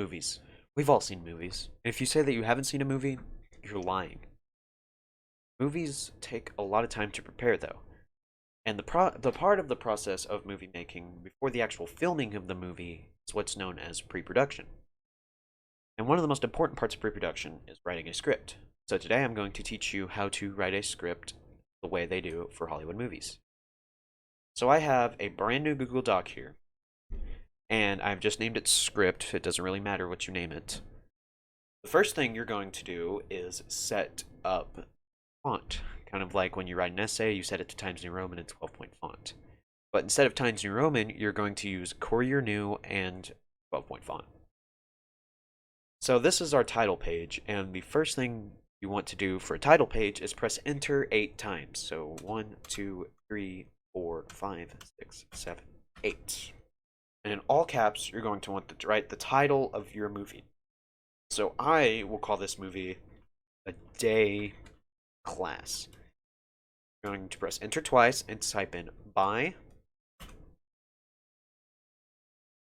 Movies. We've all seen movies. If you say that you haven't seen a movie, you're lying. Movies take a lot of time to prepare, though. And the part of the process of movie making before the actual filming of the movie is what's known as pre-production. And one of the most important parts of pre-production is writing a script. So today I'm going to teach you how to write a script the way they do for Hollywood movies. So I have a brand new Google Doc here, and I've just named it script. It doesn't really matter what you name it. The first thing you're going to do is set up font. Kind of like when you write an essay, you set it to Times New Roman and 12-point font. But instead of Times New Roman, you're going to use Courier New and 12-point font. So this is our title page, and the first thing you want to do for a title page is press enter 8 times. So 1, 2, 3, 4, 5, 6, 7, 8. And in all caps, you're going to want to write the title of your movie. So I will call this movie A Day Class. You're going to press enter twice and type in by,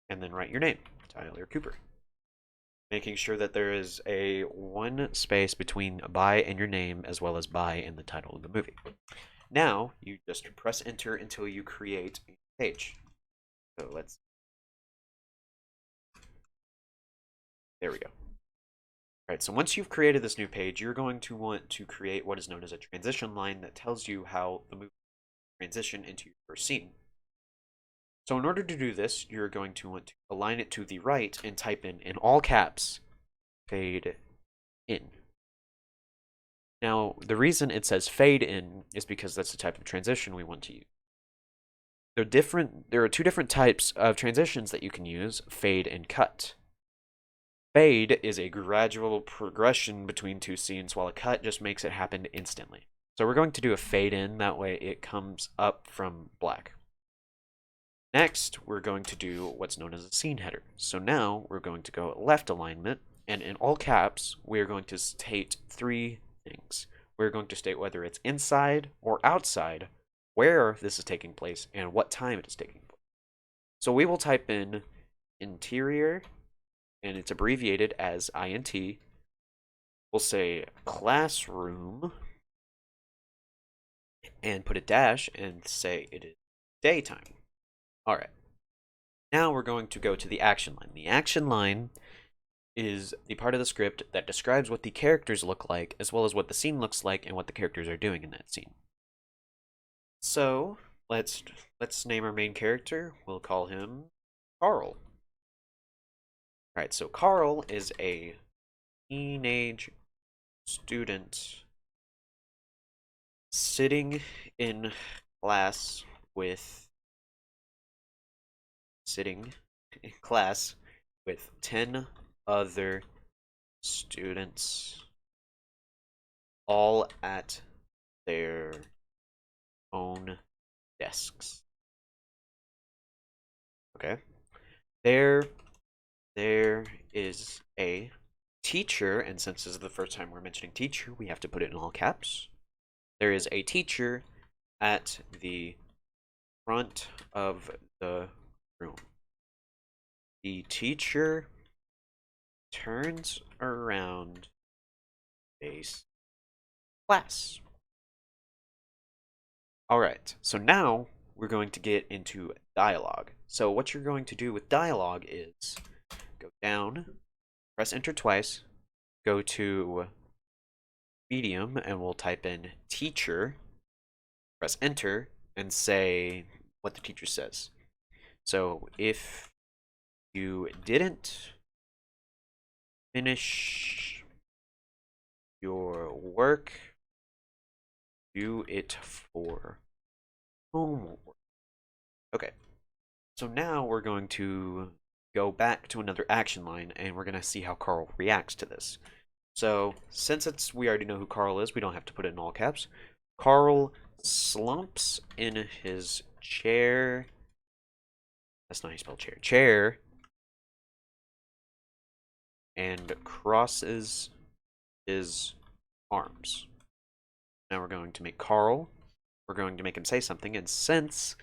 and then write your name, Tyler Cooper. Making sure that there is a one space between by and your name, as well as by and the title of the movie. Now, you just press enter until you create a page. So there we go. Alright, so once you've created this new page, you're going to want to create what is known as a transition line that tells you how the movie will transition into your first scene. So in order to do this, you're going to want to align it to the right and type in all caps, fade in. Now, the reason it says fade in is because that's the type of transition we want to use. There are two different types of transitions that you can use, fade and cut. Fade is a gradual progression between two scenes, while a cut just makes it happen instantly. So we're going to do a fade in, that way it comes up from black. Next, we're going to do what's known as a scene header. So now we're going to go left alignment, and in all caps, we're going to state three things. We're going to state whether it's inside or outside, where this is taking place, and what time it is taking place. So we will type in interior, and it's abbreviated as INT. We'll say classroom, and put a dash and say it is daytime. All right. Now we're going to go to the action line. The action line is the part of the script that describes what the characters look like, as well as what the scene looks like and what the characters are doing in that scene. So let's name our main character. We'll call him Carl. All right, so Carl is a teenage student sitting in class with 10 other students, all at their own desks. Okay. There is a teacher, and since this is the first time we're mentioning teacher, we have to put it in all caps. There is a teacher at the front of the room. The teacher turns around, face class. Alright, so now we're going to get into dialogue. So what you're going to do with dialogue is go down, press enter twice, go to medium, and we'll type in teacher, press enter, and say what the teacher says. So if you didn't finish your work, do it for homework. Okay, so now we're going to go back to another action line, and we're going to see how Carl reacts to this. So since we already know who Carl is, we don't have to put it in all caps. Carl slumps in his chair. That's not how you spell chair. Chair. And crosses his arms. Now we're going to make Carl. We're going to make him say something, and since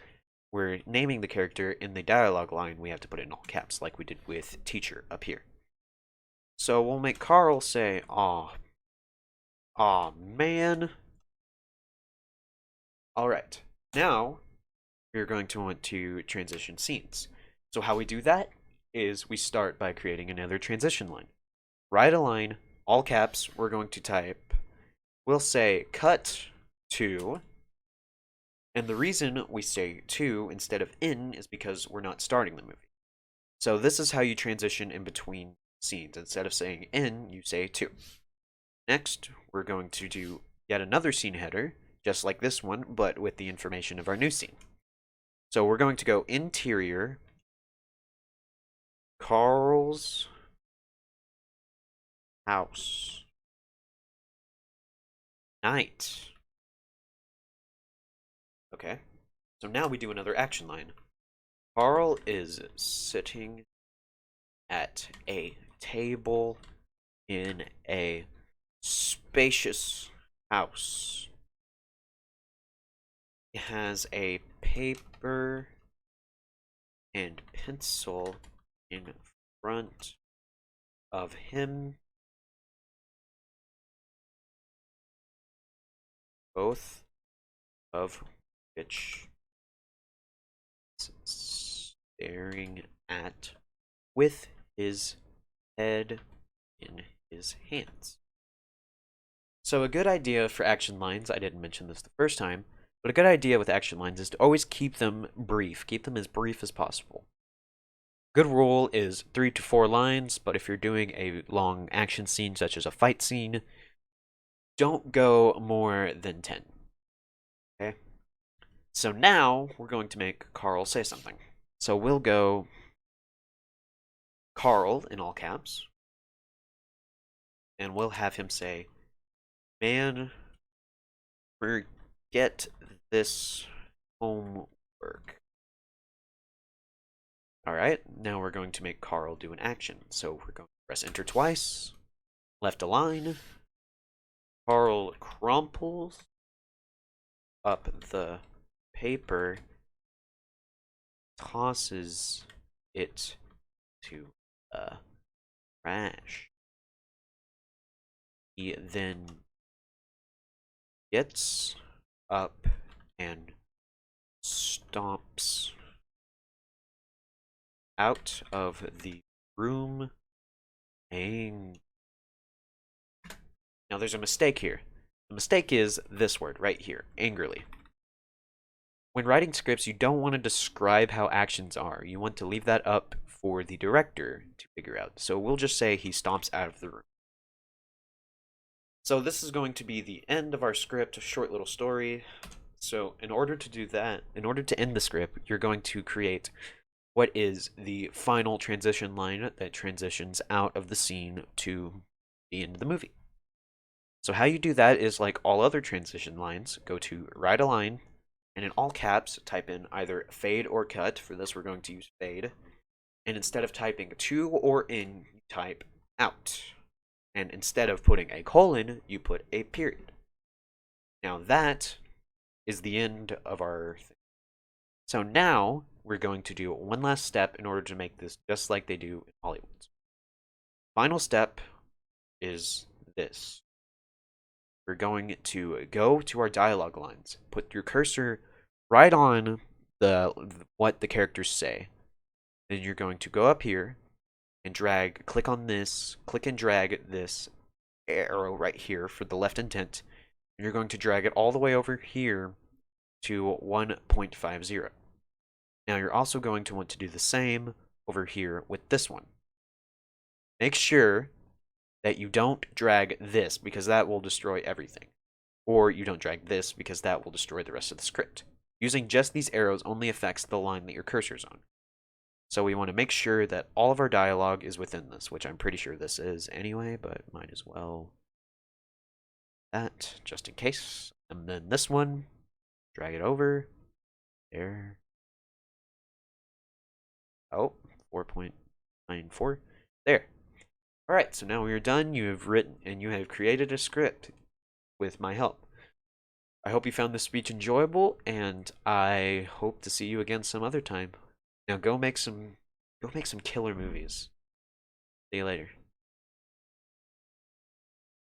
we're naming the character in the dialogue line, we have to put it in all caps like we did with teacher up here. So we'll make Carl say, aw, man. Alright, now we're going to want to transition scenes. So how we do that is we start by creating another transition line. Write a line, all caps, we're going to type, we'll say cut to, and the reason we say to instead of in is because we're not starting the movie. So this is how you transition in between scenes. Instead of saying in, you say to. Next, we're going to do yet another scene header, just like this one, but with the information of our new scene. So we're going to go interior, Carl's house, night. Okay, so now we do another action line. Carl is sitting at a table in a spacious house. He has a paper and pencil in front of him, both of which staring at with his head in his hands. So a good idea for action lines, I didn't mention this the first time, but a good idea with action lines is to always keep them brief. Keep them as brief as possible. Good rule is 3 to 4 lines, but if you're doing a long action scene such as a fight scene, don't go more than 10. Okay? So now we're going to make Carl say something. So we'll go Carl in all caps, and we'll have him say, man, forget this homework. Alright, now we're going to make Carl do an action. So we're going to press enter twice, left align, Carl crumples up the paper, tosses it to the trash. He then gets up and stomps out of the room. Now there's a mistake here. The mistake is this word right here, angrily. When writing scripts, you don't want to describe how actions are. You want to leave that up for the director to figure out. So we'll just say he stomps out of the room. So this is going to be the end of our script, a short little story. So in order to do that, in order to end the script, you're going to create what is the final transition line that transitions out of the scene to the end of the movie. So how you do that is like all other transition lines, go to write a line, and in all caps, type in either fade or cut. For this, we're going to use fade. And instead of typing to or in, you type out. And instead of putting a colon, you put a period. Now that is the end of our thing. So now we're going to do one last step in order to make this just like they do in Hollywood. Final step is this. We're going to go to our dialogue lines. Put your cursor right on what the characters say. Then you're going to go up here and drag, click on this, click and drag this arrow right here for the left intent. And you're going to drag it all the way over here to 1.50. Now you're also going to want to do the same over here with this one. Make sure that you don't drag this because that will destroy everything. Or you don't drag this because that will destroy the rest of the script. Using just these arrows only affects the line that your cursor's on. So we want to make sure that all of our dialogue is within this, which I'm pretty sure this is anyway, but might as well that just in case. And then this one, drag it over there. Oh, 4.94 there. All right, so now we are done. You have written and you have created a script with my help. I hope you found this speech enjoyable, and I hope to see you again some other time. Now go make some killer movies. See you later.